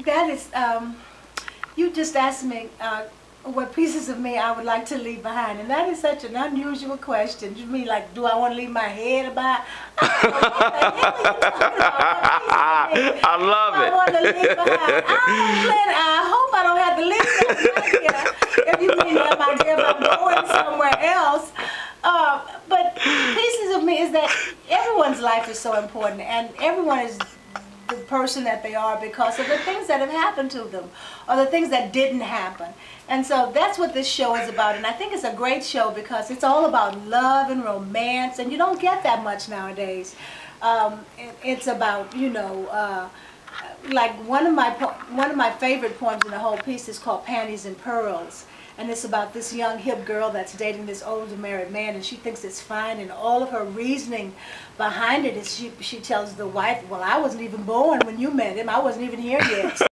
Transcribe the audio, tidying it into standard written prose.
that is, you just asked me what pieces of me I would like to leave behind, and that is such an unusual question. You mean like, do I want to leave my head behind? I love it. I want to leave behind. I hope I don't have to leave that right here. If you mean that, my dear, if I'm going somewhere else. But pieces of me is that everyone's life is so important, and everyone is the person that they are because of the things that have happened to them or the things that didn't happen. And so that's what this show is about, and I think it's a great show because it's all about love and romance, and you don't get that much nowadays. It's about, you know, like one of my favorite poems in the whole piece is called Panties and Pearls. And it's about this young hip girl that's dating this older married man, and she thinks it's fine, and all of her reasoning behind it is she tells the wife, well, I wasn't even born when you met him. I wasn't even here yet. So